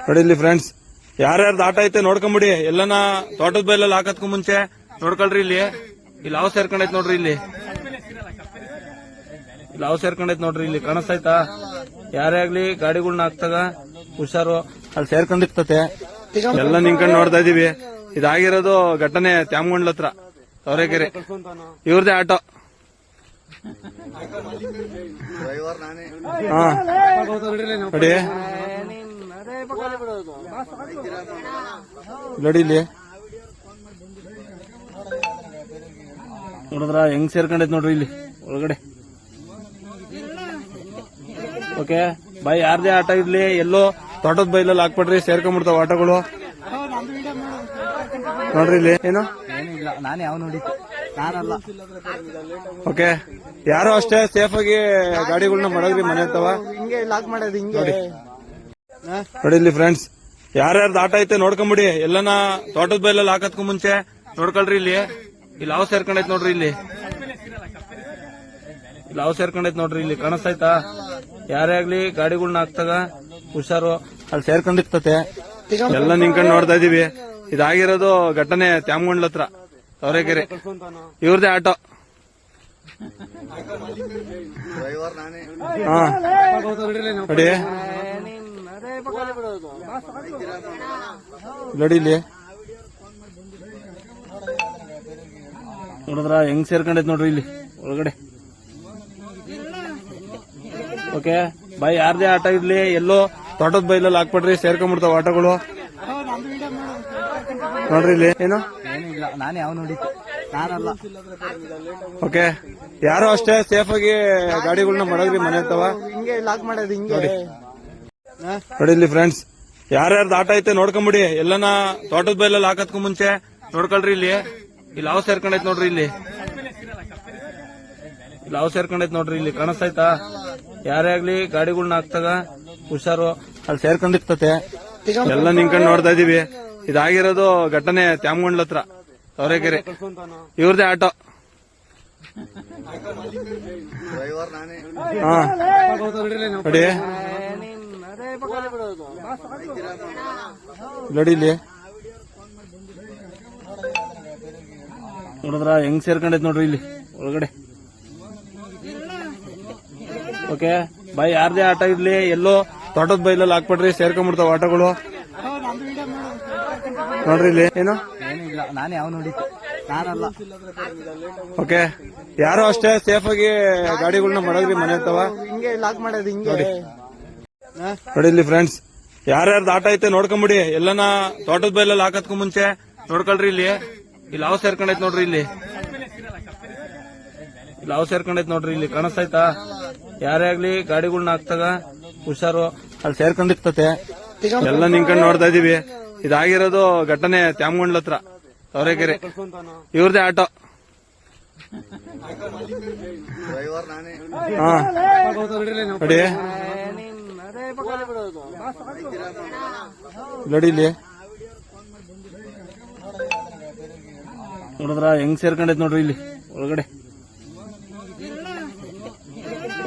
ನೋಡಿ ಇಲ್ಲಿ ಫ್ರೆಂಡ್ಸ್, ಯಾರ್ಯಾರ್ದು ಆಟ ಐತೆ ನೋಡ್ಕೊಂಬಿಡಿ. ಎಲ್ಲನ ತೋಟದ ಬೈಲಲ್ಲಿ ಹಾಕತ್ಕು ಮುಂಚೆ ನೋಡ್ಕೊಳ್ರಿ. ಇಲ್ಲಿ ಹಾವು ಸೇರ್ಕೊಂಡೈತ್ ನೋಡ್ರಿ. ಇಲ್ಲಿ ಹಾವು ಸೇರ್ಕೊಂಡೈತ್ ನೋಡ್ರಿ. ಇಲ್ಲಿ ಕಾಣಿಸ್ತಾಯ್ತಾ? ಯಾರೇ ಆಗ್ಲಿ ಗಾಡಿಗಳ್ನ ಹಾಕ್ತಾಗ ಹುಷಾರು, ಅಲ್ಲಿ ಸೇರ್ಕೊಂಡಿರ್ತತೆ. ಎಲ್ಲ ನಿಂತ್ಕೊಂಡು ನೋಡ್ತಾ ಇದೀವಿ. ಇದಾಗಿರೋದು ಘಟನೆ ತ್ಯಾಮಗೊಂಡ್ಲ ಹತ್ರ, ತವರೆಕೆರೆ. ಇವ್ರದೇ ಆಟೋ. ಹಾ ನೋಡಿ ನೋಡಿ, ಇಲ್ಲಿ ನೋಡಿದ್ರ ಹೆಂಗ್ ಸೇರ್ಕೊಂಡೈತ್ ನೋಡ್ರಿ ಇಲ್ಲಿ ಒಳಗಡೆ. ಓಕೆ ಬಾಯ್, ಯಾರ್ದೇ ಆಟ ಇರ್ಲಿ ಎಲ್ಲೋ ತೋಟದ ಬೈಲಲ್ಲಿ ಹಾಕ್ಬಿಡ್ರಿ, ಸೇರ್ಕೊಂಡ್ಬಿಡ್ತಾವ ಆಟಗಳು. ನೋಡ್ರಿ ಇಲ್ಲಿ ಏನು ಏನಿಲ್ಲ, ನಾನೇ ಯಾವ ನೋಡಿದ್ದು, ನಾನಲ್ಲ. ಓಕೆ, ಯಾರು ಅಷ್ಟೇ ಸೇಫ್ ಆಗಿ ಗಾಡಿಗಳನ್ನ ಮಡಗ್ರಿ. ಮನೆ ಇರ್ತಾವ ಹಿಂಗೆ ಲಾಕ್ ಮಾಡೋದು ಹಿಂಗೆ. ನೋಡಿ ಇಲ್ಲಿ ಫ್ರೆಂಡ್ಸ್, ಯಾರ್ಯಾರ್ದು ಆಟ ಐತೆ ನೋಡ್ಕೊಂಬಿಡಿ. ಎಲ್ಲನ ತೋಟದ ಬೈಲಲ್ಲಿ ಹಾಕತ್ಕು ಮುಂಚೆ ನೋಡ್ಕೊಳ್ರಿ. ಇಲ್ಲಿ ಹಾವು ಸೇರ್ಕೊಂಡೈತ್ ನೋಡ್ರಿ. ಇಲ್ಲಿ ಹಾವು ಸೇರ್ಕೊಂಡೈತ್ ನೋಡ್ರಿ. ಇಲ್ಲಿ ಕಾಣಿಸ್ತಾಯ್ತಾ? ಯಾರೇ ಆಗ್ಲಿ ಗಾಡಿಗಳ್ನ ಹಾಕ್ತಾಗ ಹುಷಾರು, ಅಲ್ಲಿ ಸೇರ್ಕೊಂಡಿರ್ತತೆ. ಎಲ್ಲ ನಿಂತ್ಕೊಂಡು ನೋಡ್ತಾ ಇದೀವಿ. ಇದಾಗಿರೋದು ಘಟನೆ ತ್ಯಾಮಗೊಂಡ್ಲ ಹತ್ರ, ತವರೆಕೆರೆ. ಇವ್ರದೇ ಆಟೋ. ಹಾ ನೋಡಿ ನೋಡಿ, ಇಲ್ಲಿ ನೋಡಿದ್ರ ಹೆಂಗ್ ಸೇರ್ಕೊಂಡೈತ್ ನೋಡ್ರಿ ಇಲ್ಲಿ ಒಳಗಡೆ. ಓಕೆ ಬಾಯ್, ಯಾರ್ದೇ ಆಟ ಇರ್ಲಿ ಎಲ್ಲೋ ತೋಟದ ಬೈಲಲ್ಲಿ ಹಾಕ್ಬಿಡ್ರಿ, ಸೇರ್ಕೊಂಡ್ಬಿಡ್ತಾವ ಆಟಗಳು. ನೋಡ್ರಿ ಇಲ್ಲಿ ಏನು ಏನಿಲ್ಲ, ನಾನೇ ಯಾವ ನೋಡಿದ್ದು, ನಾನಲ್ಲ. ಓಕೆ, ಯಾರು ಅಷ್ಟೇ ಸೇಫ್ ಆಗಿ ಗಾಡಿಗಳನ್ನ ಮಡಗ್ರಿ. ಮನೆ ಇರ್ತಾವ ಹಿಂಗೆ ಲಾಕ್ ಮಾಡೋದು ಹಿಂಗೆ. ನೋಡಿ ಇಲ್ಲಿ ಫ್ರೆಂಡ್ಸ್, ಯಾರ್ಯಾರ್ದು ಆಟ ಐತೆ ನೋಡ್ಕೊಂಬಿಡಿ. ಎಲ್ಲನ ತೋಟದ ಬೈಲಲ್ಲಿ ಹಾಕತ್ಕು ಮುಂಚೆ ನೋಡ್ಕೊಳ್ರಿ. ಇಲ್ಲಿ ಹಾವು ಸೇರ್ಕೊಂಡೈತ್ ನೋಡ್ರಿ. ಇಲ್ಲಿ ಹಾವು ಸೇರ್ಕೊಂಡೈತ್ ನೋಡ್ರಿ. ಇಲ್ಲಿ ಕಾಣಿಸ್ತಾಯ್ತಾ? ಯಾರೇ ಆಗ್ಲಿ ಗಾಡಿಗಳ್ನ ಹಾಕ್ತಾಗ ಹುಷಾರು, ಅಲ್ಲಿ ಸೇರ್ಕೊಂಡಿರ್ತತೆ. ಎಲ್ಲ ನಿಂತ್ಕೊಂಡು ನೋಡ್ತಾ ಇದೀವಿ. ಇದಾಗಿರೋದು ಘಟನೆ ತ್ಯಾಮಗೊಂಡ್ಲ ಹತ್ರ, ತವರೆಕೆರೆ. ಇವ್ರದೇ ಆಟೋ. ಹಾ ನೋಡಿ ನೋಡಿ, ಇಲ್ಲಿ ನೋಡಿದ್ರ ಹೆಂಗ್ ಸೇರ್ಕೊಂಡೈತ್ ನೋಡ್ರಿ ಇಲ್ಲಿ ಒಳಗಡೆ. ಓಕೆ ಬಾಯ್, ಯಾರ್ದೇ ಆಟ ಇರ್ಲಿ ಎಲ್ಲೋ ತೋಟದ ಬೈಲಲ್ಲಿ ಹಾಕ್ಬಿಡ್ರಿ, ಸೇರ್ಕೊಂಡ್ಬಿಡ್ತಾವ ಆಟಗಳು. ನೋಡ್ರಿ ಇಲ್ಲಿ ಏನು ಏನಿಲ್ಲ, ನಾನೇ ಯಾವ ನೋಡಿದ್ದು, ನಾನಲ್ಲ. ಓಕೆ, ಯಾರು ಅಷ್ಟೇ ಸೇಫ್ ಆಗಿ ಗಾಡಿಗಳನ್ನ ಮಡಗ್ರಿ. ಮನೆ ಇರ್ತಾವ ಹಿಂಗೆ ಲಾಕ್ ಮಾಡೋದು ಹಿಂಗೆ. ನೋಡಿ ಇಲ್ಲಿ ಫ್ರೆಂಡ್ಸ್, ಯಾರ್ಯಾರ್ದು ಆಟ ಐತೆ ನೋಡ್ಕೊಂಬಿಡಿ. ಎಲ್ಲನ ತೋಟದ ಬೈಲಲ್ಲಿ ಹಾಕತ್ಕು ಮುಂಚೆ ನೋಡ್ಕೊಳ್ರಿ. ಇಲ್ಲಿ ಹಾವು ಸೇರ್ಕೊಂಡೈತ್ ನೋಡ್ರಿ. ಇಲ್ಲಿ ಹಾವು ಸೇರ್ಕೊಂಡೈತ್ ನೋಡ್ರಿ. ಇಲ್ಲಿ ಕಾಣಿಸ್ತಾಯ್ತಾ? ಯಾರೇ ಆಗ್ಲಿ ಗಾಡಿಗಳ್ನ ಹಾಕ್ತಾಗ ಹುಷಾರು, ಅಲ್ಲಿ ಸೇರ್ಕೊಂಡಿರ್ತತೆ. ಎಲ್ಲ ನಿಂತ್ಕೊಂಡು ನೋಡ್ತಾ ಇದೀವಿ. ಇದಾಗಿರೋದು ಘಟನೆ ತ್ಯಾಮಗೊಂಡ್ಲ ಹತ್ರ, ತವರೆಕೆರೆ. ಇವ್ರದೇ ಆಟೋ. ಹಾ ನೋಡಿ ನೋಡಿ, ಇಲ್ಲಿ ನೋಡಿದ್ರ ಹೆಂಗ್ ಸೇರ್ಕೊಂಡೈತ್ ನೋಡ್ರಿ ಇಲ್ಲಿ ಒಳಗಡೆ.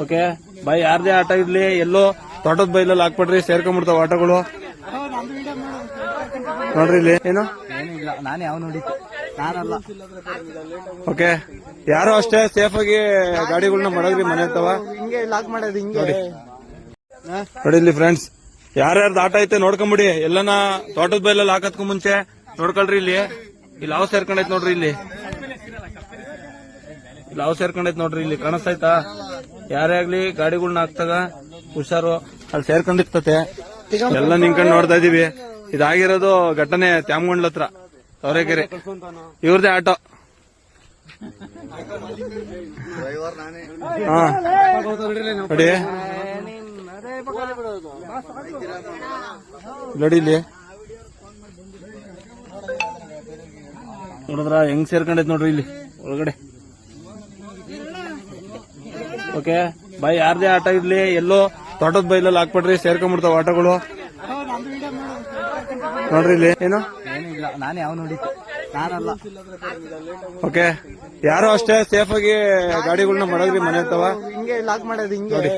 ಓಕೆ ಬಾಯ್, ಯಾರ್ದೇ ಆಟ ಇರ್ಲಿ ಎಲ್ಲೋ ತೋಟದ ಬೈಲಲ್ಲಿ ಹಾಕ್ಬಿಡ್ರಿ, ಸೇರ್ಕೊಂಡ್ಬಿಡ್ತಾವ ಆಟಗಳು. ನೋಡ್ರಿ ಇಲ್ಲಿ ಏನು ಏನಿಲ್ಲ, ನಾನೇ ಯಾವ ನೋಡಿದ್ದು, ನಾನಲ್ಲ. ಓಕೆ, ಯಾರು ಅಷ್ಟೇ ಸೇಫ್ ಆಗಿ ಗಾಡಿಗಳನ್ನ ಮಡಗ್ರಿ. ಮನೆ ಇರ್ತಾವ ಹಿಂಗೆ ಲಾಕ್ ಮಾಡೋದು ಹಿಂಗೆ. ನೋಡಿ ಇಲ್ಲಿ ಫ್ರೆಂಡ್ಸ್, ಯಾರ್ಯಾರ್ದು ಆಟ ಐತೆ ನೋಡ್ಕೊಂಬಿಡಿ. ಎಲ್ಲನ ತೋಟದ ಬೈಲಲ್ಲಿ ಹಾಕತ್ಕು ಮುಂಚೆ ನೋಡ್ಕೊಳ್ರಿ. ಇಲ್ಲಿ ಹಾವು ಸೇರ್ಕೊಂಡೈತ್ ನೋಡ್ರಿ. ಇಲ್ಲಿ ಹಾವು ಸೇರ್ಕೊಂಡೈತ್ ನೋಡ್ರಿ. ಇಲ್ಲಿ ಕಾಣಿಸ್ತಾಯ್ತಾ? ಯಾರೇ ಆಗ್ಲಿ ಗಾಡಿಗಳ್ನ ಹಾಕ್ತಾಗ ಹುಷಾರು, ಅಲ್ಲಿ ಸೇರ್ಕೊಂಡಿರ್ತತೆ. ಎಲ್ಲ ನಿಂತ್ಕೊಂಡು ನೋಡ್ತಾ ಇದೀವಿ. ಇದಾಗಿರೋದು ಘಟನೆ ತ್ಯಾಮಗೊಂಡ್ಲ ಹತ್ರ, ತವರೆಕೆರೆ. ಇವ್ರದೇ ಆಟೋ. ಹಾ ನೋಡಿ ನೋಡಿ, ಇಲ್ಲಿ ನೋಡಿದ್ರ ಹೆಂಗ್ ಸೇರ್ಕೊಂಡೈತ್ ನೋಡ್ರಿ ಇಲ್ಲಿ ಒಳಗಡೆ. ಓಕೆ ಬಾಯ್, ಯಾರ್ದೇ ಆಟ ಇರ್ಲಿ ಎಲ್ಲೋ ತೋಟದ ಬೈಲಲ್ಲಿ ಹಾಕ್ಬಿಡ್ರಿ, ಸೇರ್ಕೊಂಡ್ಬಿಡ್ತಾವ ಆಟಗಳು. ನೋಡ್ರಿ ಇಲ್ಲಿ ಏನು ಏನಿಲ್ಲ, ನಾನೇ ಯಾವ ನೋಡಿದ್ದು, ನಾನಲ್ಲ. ಓಕೆ, ಯಾರು ಅಷ್ಟೇ ಸೇಫ್ ಆಗಿ ಗಾಡಿಗಳನ್ನ ಮಡಗ್ರಿ. ಮನೆ ಇರ್ತಾವ ಹಿಂಗೆ ಲಾಕ್ ಮಾಡೋದು ಹಿಂಗೆ.